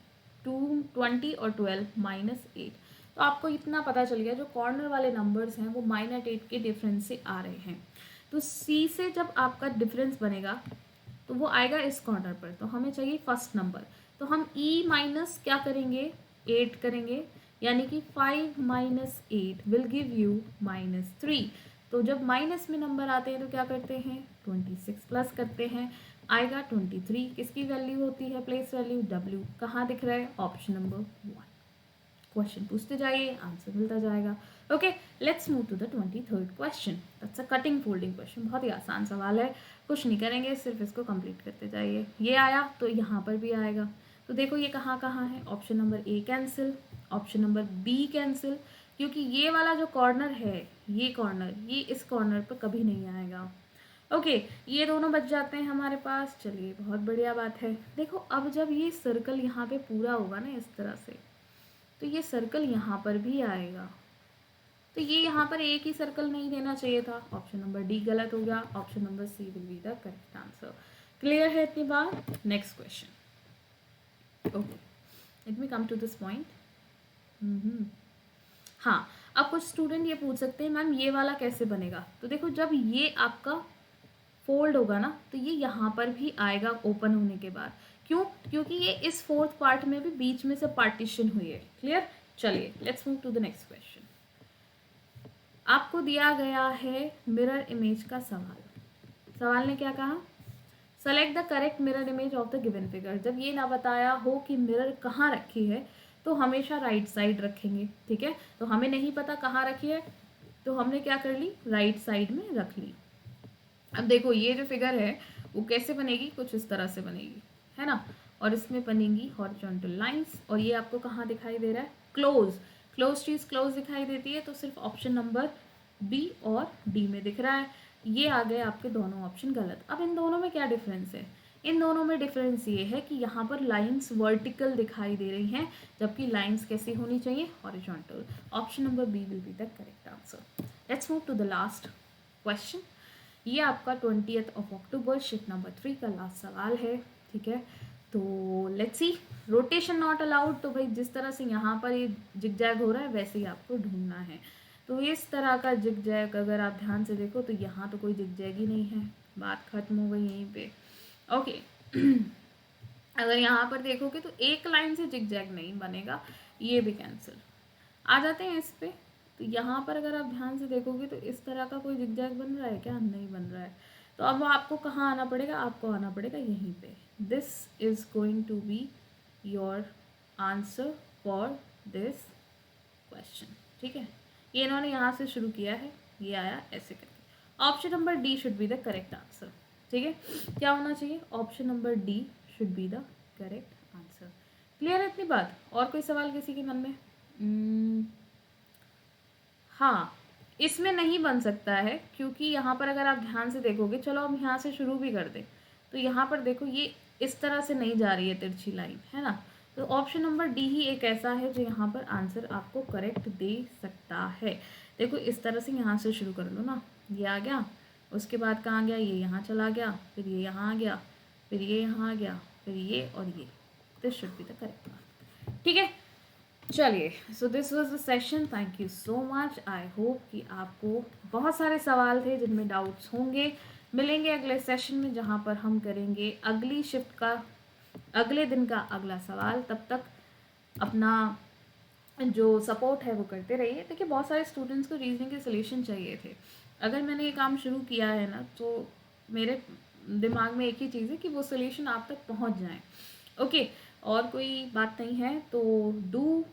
Speaker 1: 20 और 12 -8। तो आपको इतना पता चल गया जो कॉर्नर वाले नंबर्स हैं वो -8 के डिफरेंस से आ रहे हैं। तो C से जब आपका डिफरेंस बनेगा तो वो आएगा इस कॉर्नर पर, तो हमें चाहिए फर्स्ट नंबर, तो हम E माइनस क्या करेंगे, 8 करेंगे, यानी कि 5 - 8 विल गिव यू -3। तो जब माइनस में नंबर आते हैं तो क्या करते हैं, 26 प्लस करते हैं, आएगा 23। किसकी वैल्यू होती है प्लेस वैल्यू, W। कहाँ दिख रहा है, ऑप्शन नंबर 1। क्वेश्चन पूछते जाइए, आंसर मिलता जाएगा। Okay, let's move to the 23rd question. That's a cutting folding question, बहुत ही आसान सवाल है, कुछ नहीं करेंगे, सिर्फ इसको कंप्लीट करते जाइए। ये आया तो यहाँ पर भी आएगा, तो देखो ये कहाँ कहाँ है, option number A cancel, option number B cancel, क्योंकि ये वाला जो कॉर्नर है, ये कॉर्नर, ये इस कॉर्नर पर कभी नहीं आएगा। ओके, ये दोनों बच जाते हैं हमारे पास। चलिए, बहुत बढ़िया बात है। देखो अब जब ये सर्कल यहाँ पे पूरा होगा ना इस तरह से, तो ये सर्कल यहाँ पर भी आएगा, तो ये यहाँ पर एक ही सर्कल नहीं देना चाहिए था, ऑप्शन नंबर डी गलत हो गया, option number C will be the correct answer. Clear है इतनी बात। Next question. Okay, let me come to this point. हाँ, अब कुछ स्टूडेंट ये पूछ सकते हैं मैम ये वाला कैसे बनेगा, तो देखो जब ये आपका फोल्ड होगा ना तो ये यहाँ पर भी आएगा ओपन होने के बाद। क्यों, क्योंकि ये इस फोर्थ पार्ट में भी बीच में से पार्टीशन हुई है। क्लियर, चलिए let's move to the next question. आपको दिया गया है मिरर इमेज का सवाल। सवाल ने क्या कहा, select the correct mirror image of the given figure. जब ये ना बताया हो कि मिरर कहाँ रखी है तो हमेशा राइट साइड रखेंगे, ठीक है। तो हमें नहीं पता कहाँ रखी है, तो हमने क्या कर ली, राइट साइड में रख ली। अब देखो ये जो फिगर है वो कैसे बनेगी, कुछ इस तरह से बनेगी, है ना। और इसमें बनेंगी हॉरिजॉन्टल लाइंस। और ये आपको कहाँ दिखाई दे रहा है? क्लोज। क्लोज चीज़ क्लोज दिखाई देती है, तो सिर्फ ऑप्शन नंबर बी और डी में दिख रहा है। ये आ गए आपके दोनों ऑप्शन गलत। अब इन दोनों में क्या डिफरेंस है? इन दोनों में डिफरेंस ये है कि यहाँ पर लाइंस वर्टिकल दिखाई दे रही हैं, जबकि लाइंस कैसी होनी चाहिए? Horizontal. Option number B will be the correct answer. Let's move to the last question. ये आपका 20th of October shift number 3 का लास्ट सवाल है, ठीक है। तो let's see, rotation not allowed. तो भाई जिस तरह से यहाँ पर ये जिग जैग हो रहा है वैसे ही आपको ढूंढना है। तो इस तरह का जिग जैग अगर आप ध्यान से देखो तो यहाँ तो कोई जिग जैग ही नहीं है, बात खत्म हो गई यहीं पे। ओके अगर यहाँ पर देखोगे तो एक लाइन से जिग जैग नहीं बनेगा, ये भी कैंसिल। आ जाते हैं इस पे। तो यहाँ पर अगर आप ध्यान से देखोगे तो इस तरह का कोई जिग जैग बन रहा है क्या? नहीं बन रहा है। तो अब आपको कहाँ आना पड़ेगा? आपको आना पड़ेगा यहीं पे। This is going to be your answer for this question, ठीक है। ये इन्होंने यहाँ से शुरू किया है, ये आया ऐसे करके। Option number D should be the correct answer, ठीक है। क्या होना चाहिए? Option number D should be the correct answer. Clear है इतनी बात? और कोई सवाल किसी के मन में? हाँ, इसमें नहीं बन सकता है क्योंकि यहाँ पर अगर आप ध्यान से देखोगे, चलो हम यहाँ से शुरू भी कर दें, तो यहाँ पर देखो ये इस तरह से नहीं जा रही है तिरछी लाइन, है ना। तो ऑप्शन नंबर डी ही एक ऐसा है जो यहाँ पर आंसर आपको करेक्ट दे सकता है। देखो इस तरह से यहाँ से शुरू कर लो ना, ये आ गया, उसके बाद कहाँ गया? ये यहाँ चला गया, फिर ये यहाँ आ गया, फिर ये यहाँ आ गया, फिर ये और ये। This should be the correct answer, ठीक है। चलिए, so this was the session. Thank you so much. I hope कि आपको बहुत सारे सवाल थे जिनमें डाउट्स होंगे। मिलेंगे अगले सेशन में जहाँ पर हम करेंगे अगली शिफ्ट का अगले दिन का अगला सवाल। तब तक अपना जो सपोर्ट है वो करते रहिए। देखिए बहुत सारे स्टूडेंट्स को रीजनिंग के सोल्यूशन चाहिए थे। अगर मैंने ये काम शुरू किया है ना, तो मेरे दिमाग में एक ही चीज़ है कि वो सोल्यूशन आप तक पहुँच जाएँ। ओके, और कोई बात नहीं है तो do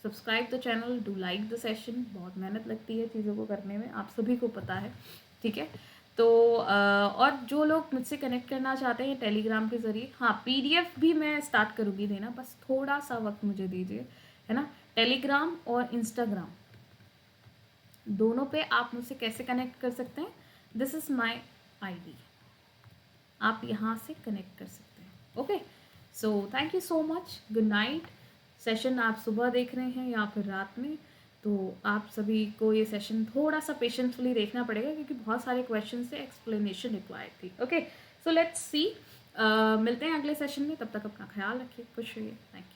Speaker 1: subscribe the channel, do like the session. बहुत मेहनत लगती है चीज़ों को करने में, आप सभी को पता है, ठीक है। तो और जो लोग मुझसे कनेक्ट करना चाहते हैं टेलीग्राम के ज़रिए, हाँ पीडीएफ भी मैं स्टार्ट करूँगी देना, बस थोड़ा सा वक्त मुझे दीजिए, है ना। टेलीग्राम और इंस्टाग्राम दोनों पे आप मुझसे कैसे कनेक्ट कर सकते हैं? दिस इज़ माई आईडी, आप यहाँ से कनेक्ट कर सकते हैं। Okay, so thank you so much, good night. Session आप सुबह देख रहे हैं या फिर रात में, तो आप सभी को ये सेशन थोड़ा सा पेशेंसफुली देखना पड़ेगा क्योंकि बहुत सारे क्वेश्चन से एक्सप्लेनेशन रिक्वायर्ड थी। ओके, सो लेट्स सी, मिलते हैं अगले सेशन में। तब तक अपना ख्याल रखिए, खुश रहिए। Thank you.